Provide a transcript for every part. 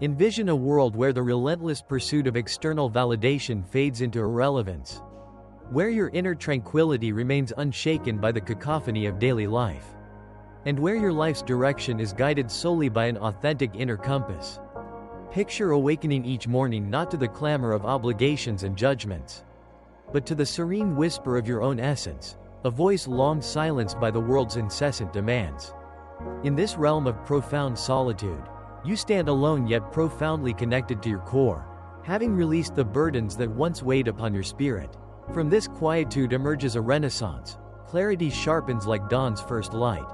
Envision a world where the relentless pursuit of external validation fades into irrelevance, where your inner tranquility remains unshaken by the cacophony of daily life, and where your life's direction is guided solely by an authentic inner compass. Picture awakening each morning not to the clamor of obligations and judgments, but to the serene whisper of your own essence, a voice long silenced by the world's incessant demands. In this realm of profound solitude, you stand alone yet profoundly connected to your core, having released the burdens that once weighed upon your spirit. From this quietude emerges a renaissance. Clarity sharpens like dawn's first light.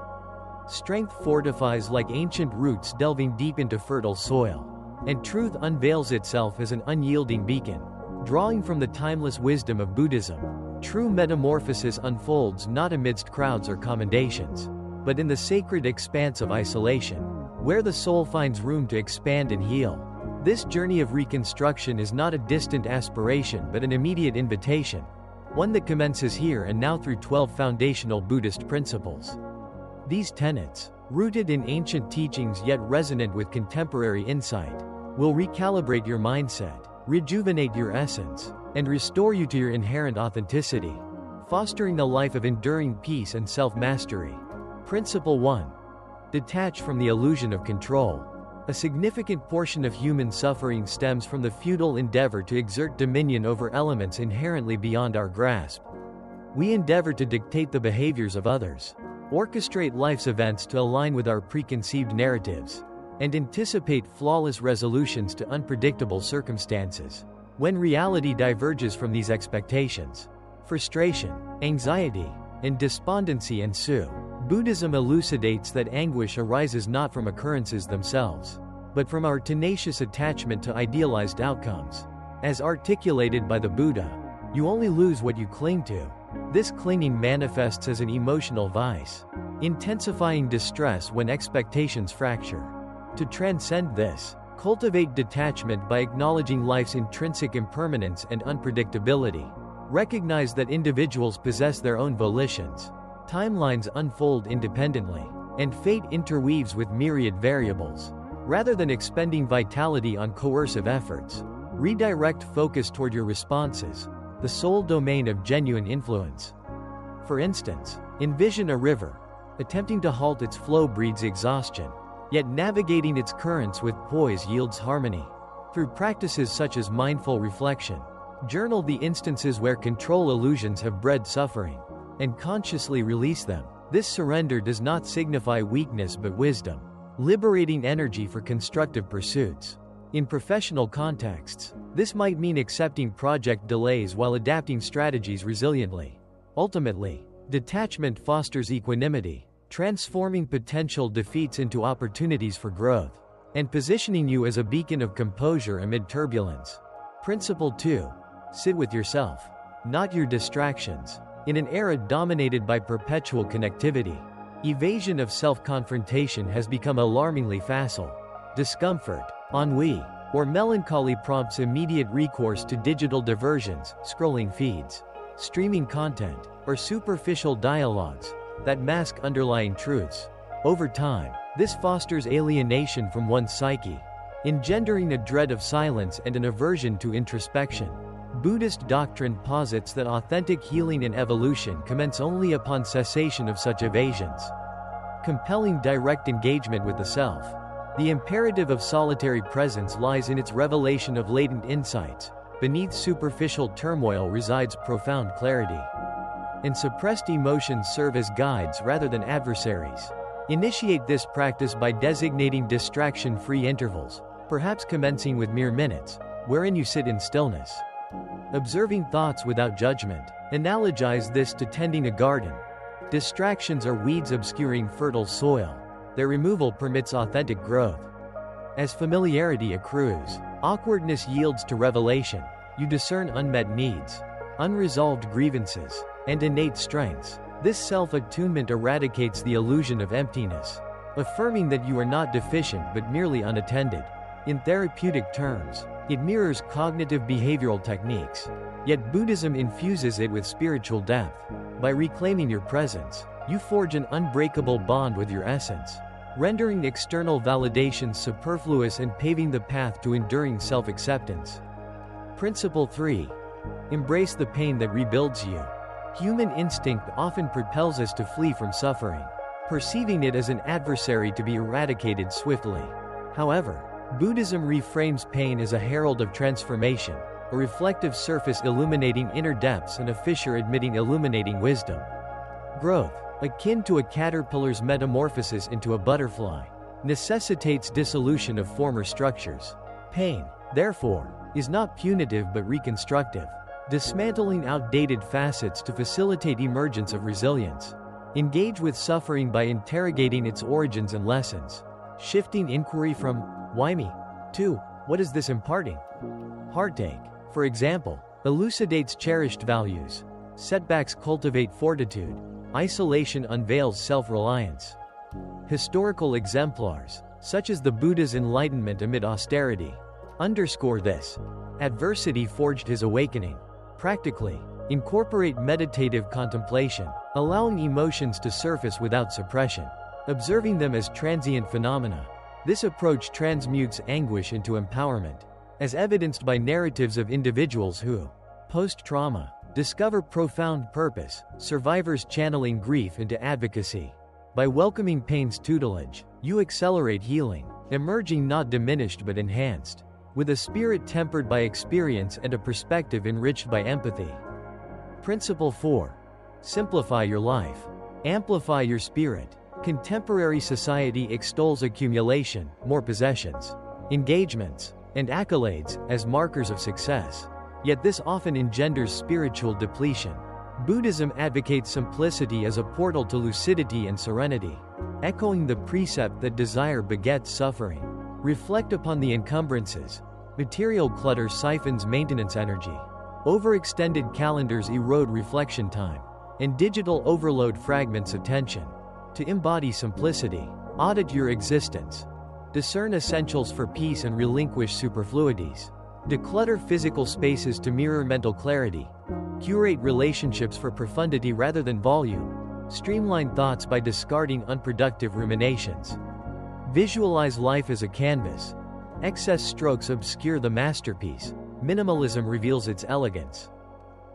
Strength fortifies like ancient roots delving deep into fertile soil. And truth unveils itself as an unyielding beacon. Drawing from the timeless wisdom of Buddhism, true metamorphosis unfolds not amidst crowds or commendations, but in the sacred expanse of isolation, where the soul finds room to expand and heal. This journey of reconstruction is not a distant aspiration but an immediate invitation, one that commences here and now through 12 foundational Buddhist principles. These tenets, rooted in ancient teachings yet resonant with contemporary insight, will recalibrate your mindset, rejuvenate your essence, and restore you to your inherent authenticity, fostering a life of enduring peace and self-mastery. Principle 1. Detach from the illusion of control. A significant portion of human suffering stems from the futile endeavor to exert dominion over elements inherently beyond our grasp. We endeavor to dictate the behaviors of others, orchestrate life's events to align with our preconceived narratives, and anticipate flawless resolutions to unpredictable circumstances. When reality diverges from these expectations, frustration, anxiety, and despondency ensue. Buddhism elucidates that anguish arises not from occurrences themselves, but from our tenacious attachment to idealized outcomes. As articulated by the Buddha, you only lose what you cling to. This clinging manifests as an emotional vice, intensifying distress when expectations fracture. To transcend this, cultivate detachment by acknowledging life's intrinsic impermanence and unpredictability. Recognize that individuals possess their own volitions, timelines unfold independently, and fate interweaves with myriad variables. Rather than expending vitality on coercive efforts, redirect focus toward your responses, the sole domain of genuine influence. For instance, envision a river. Attempting to halt its flow breeds exhaustion, yet navigating its currents with poise yields harmony. Through practices such as mindful reflection, journal the instances where control illusions have bred suffering, and consciously release them. This surrender does not signify weakness but wisdom, liberating energy for constructive pursuits. In professional contexts, this might mean accepting project delays while adapting strategies resiliently. Ultimately, detachment fosters equanimity, transforming potential defeats into opportunities for growth, and positioning you as a beacon of composure amid turbulence. Principle 2. Sit with yourself, not your distractions. In an era dominated by perpetual connectivity, evasion of self-confrontation has become alarmingly facile. Discomfort, ennui, or melancholy prompts immediate recourse to digital diversions, scrolling feeds, streaming content, or superficial dialogues that mask underlying truths. Over time, this fosters alienation from one's psyche, engendering a dread of silence and an aversion to introspection. Buddhist doctrine posits that authentic healing and evolution commence only upon cessation of such evasions, compelling direct engagement with the self. The imperative of solitary presence lies in its revelation of latent insights. Beneath superficial turmoil resides profound clarity, and suppressed emotions serve as guides rather than adversaries. Initiate this practice by designating distraction-free intervals, perhaps commencing with mere minutes, wherein you sit in stillness, observing thoughts without judgment. Analogize this to tending a garden. Distractions are weeds obscuring fertile soil. Their removal permits authentic growth. As familiarity accrues, awkwardness yields to revelation. You discern unmet needs, unresolved grievances, and innate strengths. This self-attunement eradicates the illusion of emptiness, affirming that you are not deficient but merely unattended. In therapeutic terms, it mirrors cognitive behavioral techniques, yet Buddhism infuses it with spiritual depth. By reclaiming your presence, you forge an unbreakable bond with your essence, rendering external validations superfluous and paving the path to enduring self-acceptance. Principle 3. Embrace the pain that rebuilds you. Human instinct often propels us to flee from suffering, perceiving it as an adversary to be eradicated swiftly. However, Buddhism reframes pain as a herald of transformation, a reflective surface illuminating inner depths and a fissure admitting illuminating wisdom. Growth, akin to a caterpillar's metamorphosis into a butterfly, necessitates dissolution of former structures. Pain, therefore, is not punitive but reconstructive, dismantling outdated facets to facilitate emergence of resilience. Engage with suffering by interrogating its origins and lessons, shifting inquiry from, "Why me?" to, "What is this imparting?" Heartache, for example, elucidates cherished values. Setbacks cultivate fortitude. Isolation unveils self-reliance. Historical exemplars, such as the Buddha's enlightenment amid austerity, underscore this. Adversity forged his awakening. Practically, incorporate meditative contemplation, allowing emotions to surface without suppression, observing them as transient phenomena. This approach transmutes anguish into empowerment, as evidenced by narratives of individuals who, post-trauma, discover profound purpose, survivors channeling grief into advocacy. By welcoming pain's tutelage, you accelerate healing, emerging not diminished but enhanced, with a spirit tempered by experience and a perspective enriched by empathy. Principle 4. Simplify your life. Amplify your spirit. Contemporary society extols accumulation, more possessions, engagements, and accolades as markers of success. Yet this often engenders spiritual depletion. Buddhism advocates simplicity as a portal to lucidity and serenity, echoing the precept that desire begets suffering. Reflect upon the encumbrances. Material clutter siphons maintenance energy. Overextended calendars erode reflection time, and digital overload fragments attention. To embody simplicity, audit your existence. Discern essentials for peace and relinquish superfluities. Declutter physical spaces to mirror mental clarity. Curate relationships for profundity rather than volume. Streamline thoughts by discarding unproductive ruminations. Visualize life as a canvas. Excess strokes obscure the masterpiece. Minimalism reveals its elegance.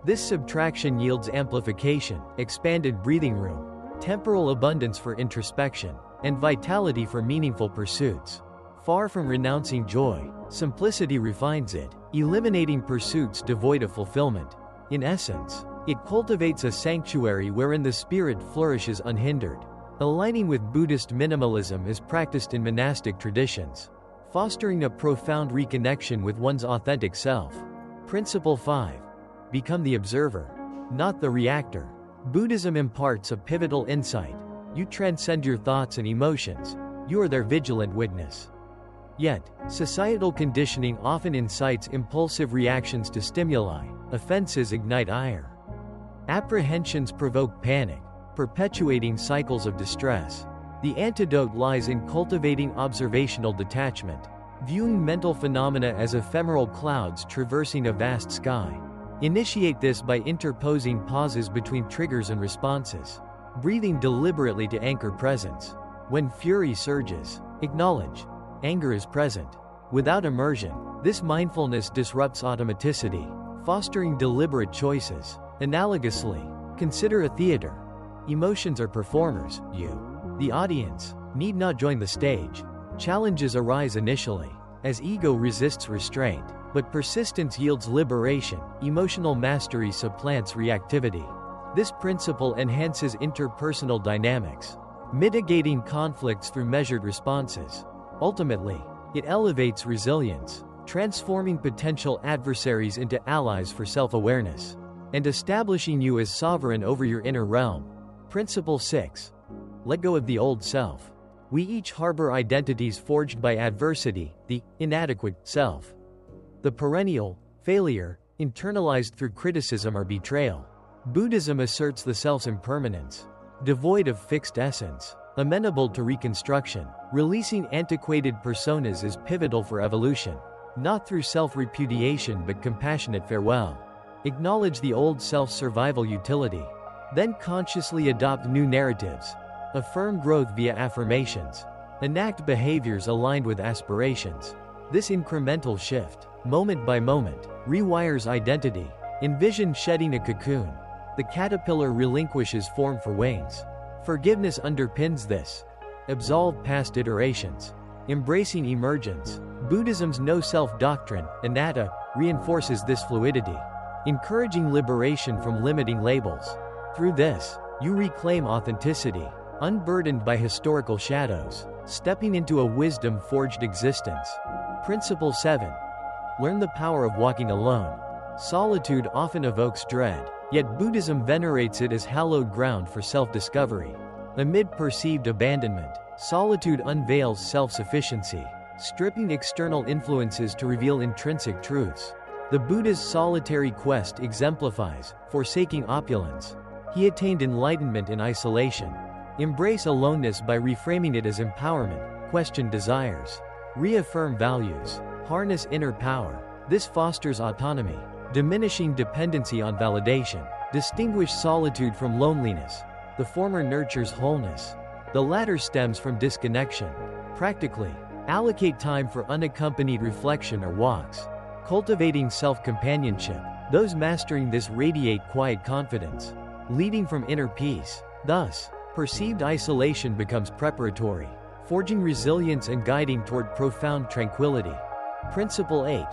This subtraction yields amplification, expanded breathing room, temporal abundance for introspection, and vitality for meaningful pursuits. Far from renouncing joy, simplicity refines it, eliminating pursuits devoid of fulfillment. In essence, it cultivates a sanctuary wherein the spirit flourishes unhindered. Aligning with Buddhist minimalism is practiced in monastic traditions, fostering a profound reconnection with one's authentic self. Principle 5. Become the observer, not the reactor. Buddhism imparts a pivotal insight. You transcend your thoughts and emotions. You are their vigilant witness. Yet, societal conditioning often incites impulsive reactions to stimuli. Offenses ignite ire. Apprehensions provoke panic, perpetuating cycles of distress. The antidote lies in cultivating observational detachment, viewing mental phenomena as ephemeral clouds traversing a vast sky. Initiate this by interposing pauses between triggers and responses, breathing deliberately to anchor presence. When fury surges, acknowledge anger is present. Without immersion, this mindfulness disrupts automaticity, fostering deliberate choices. Analogously, consider a theater. Emotions are performers. You, the audience, need not join the stage. Challenges arise initially, as ego resists restraint, but persistence yields liberation. Emotional mastery supplants reactivity. This principle enhances interpersonal dynamics, mitigating conflicts through measured responses. Ultimately, it elevates resilience, transforming potential adversaries into allies for self-awareness, and establishing you as sovereign over your inner realm. Principle 6. Let go of the old self. We each harbor identities forged by adversity, the inadequate self. The perennial failure, internalized through criticism or betrayal. Buddhism asserts the self's impermanence, devoid of fixed essence, amenable to reconstruction. Releasing antiquated personas is pivotal for evolution, not through self-repudiation but compassionate farewell. Acknowledge the old self's survival utility, then consciously adopt new narratives. Affirm growth via affirmations. Enact behaviors aligned with aspirations. This incremental shift, moment by moment, rewires identity. Envision shedding a cocoon. The caterpillar relinquishes form for wings. Forgiveness underpins this. Absolve past iterations. Embracing emergence. Buddhism's no-self doctrine, anatta, reinforces this fluidity, encouraging liberation from limiting labels. Through this, you reclaim authenticity, unburdened by historical shadows, stepping into a wisdom-forged existence. Principle 7. Learn the power of walking alone. Solitude often evokes dread, yet Buddhism venerates it as hallowed ground for self-discovery. Amid perceived abandonment, solitude unveils self-sufficiency, stripping external influences to reveal intrinsic truths. The Buddha's solitary quest exemplifies, forsaking opulence. He attained enlightenment in isolation. Embrace aloneness by reframing it as empowerment, question desires, reaffirm values, harness inner power. This fosters autonomy, diminishing dependency on validation. Distinguish solitude from loneliness. The former nurtures wholeness. The latter stems from disconnection. Practically, allocate time for unaccompanied reflection or walks. Cultivating self-companionship. Those mastering this radiate quiet confidence, leading from inner peace. Thus, perceived isolation becomes preparatory, forging resilience and guiding toward profound tranquility. Principle 8.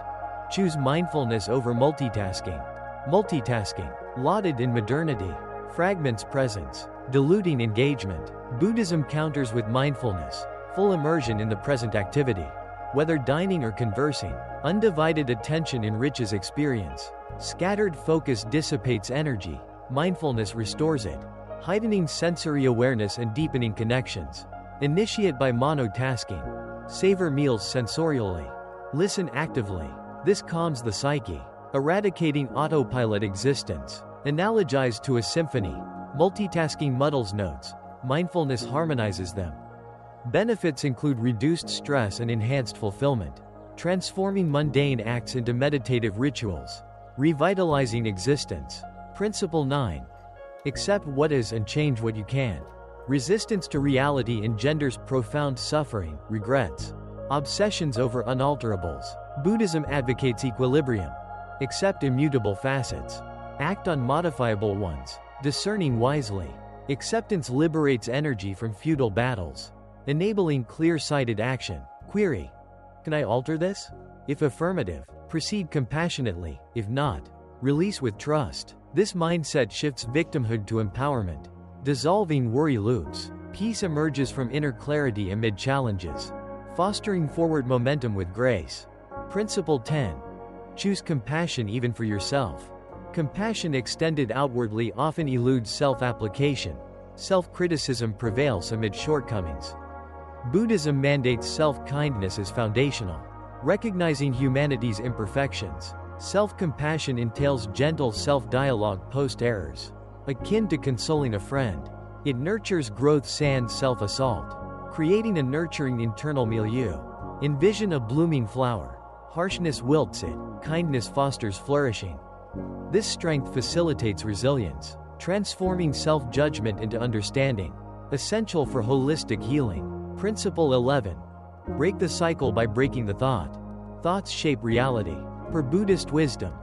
Choose mindfulness over multitasking. Multitasking, lauded in modernity, fragments presence, diluting engagement. Buddhism counters with mindfulness, full immersion in the present activity. Whether dining or conversing, undivided attention enriches experience. Scattered focus dissipates energy. Mindfulness restores it, heightening sensory awareness and deepening connections. Initiate by monotasking. Savor meals sensorially. Listen actively. This calms the psyche, eradicating autopilot existence. Analogize to a symphony. Multitasking muddles notes. Mindfulness harmonizes them. Benefits include reduced stress and enhanced fulfillment, transforming mundane acts into meditative rituals, revitalizing existence. Principle 9. Accept what is and change what you can. Resistance to reality engenders profound suffering, regrets, obsessions over unalterables. Buddhism advocates equilibrium. Accept immutable facets. Act on modifiable ones, discerning wisely. Acceptance liberates energy from futile battles, enabling clear-sighted action. Query: can I alter this? If affirmative, proceed compassionately. If not, release with trust. This mindset shifts victimhood to empowerment, dissolving worry loops. Peace emerges from inner clarity amid challenges, fostering forward momentum with grace. Principle 10. Choose compassion even for yourself. Compassion extended outwardly often eludes self-application. Self-criticism prevails amid shortcomings. Buddhism mandates self-kindness as foundational, recognizing humanity's imperfections. Self-compassion entails gentle self-dialogue post-errors, akin to consoling a friend. It nurtures growth sans self-assault, creating a nurturing internal milieu. Envision a blooming flower. Harshness wilts it, kindness fosters flourishing. This strength facilitates resilience, transforming self-judgment into understanding, essential for holistic healing. Principle 11. Break the cycle by breaking the thought. Thoughts shape reality. Per Buddhist wisdom,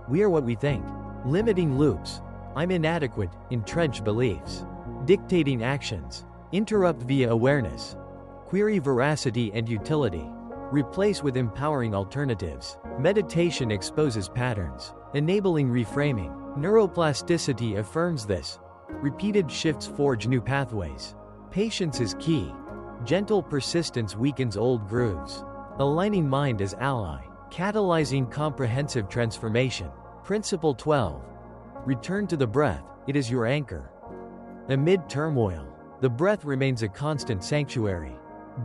we are what we think. Limiting loops. I'm inadequate, entrenched beliefs. Dictating actions. Interrupt via awareness. Query veracity and utility. Replace with empowering alternatives. Meditation exposes patterns, enabling reframing. Neuroplasticity affirms this. Repeated shifts forge new pathways. Patience is key. Gentle persistence weakens old grooves. Aligning mind as ally, catalyzing comprehensive transformation. Principle 12. Return to the breath, it is your anchor. Amid turmoil, the breath remains a constant sanctuary,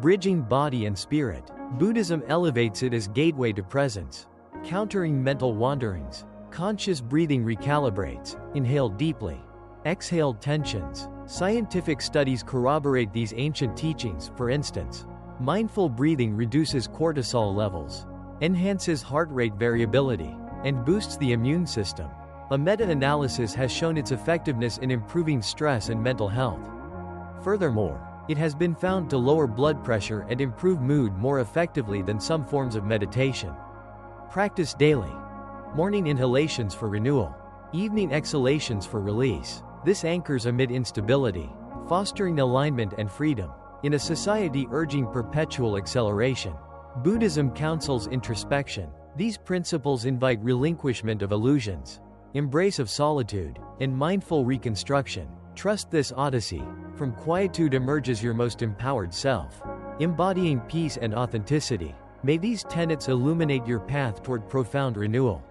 bridging body and spirit. Buddhism elevates it as gateway to presence, countering mental wanderings. Conscious breathing recalibrates. Inhale deeply. Exhale tensions. Scientific studies corroborate these ancient teachings. For instance, mindful breathing reduces cortisol levels, enhances heart rate variability, and boosts the immune system. A meta-analysis has shown its effectiveness in improving stress and mental health. Furthermore, It has been found to lower blood pressure and improve mood more effectively than some forms of meditation. Practice daily. Morning inhalations for renewal. Evening exhalations for release. This anchors amid instability, fostering alignment and freedom. In a society urging perpetual acceleration, Buddhism counsels introspection. These principles invite relinquishment of illusions, embrace of solitude, and mindful reconstruction. Trust this odyssey. From quietude emerges your most empowered self, embodying peace and authenticity. May these tenets illuminate your path toward profound renewal.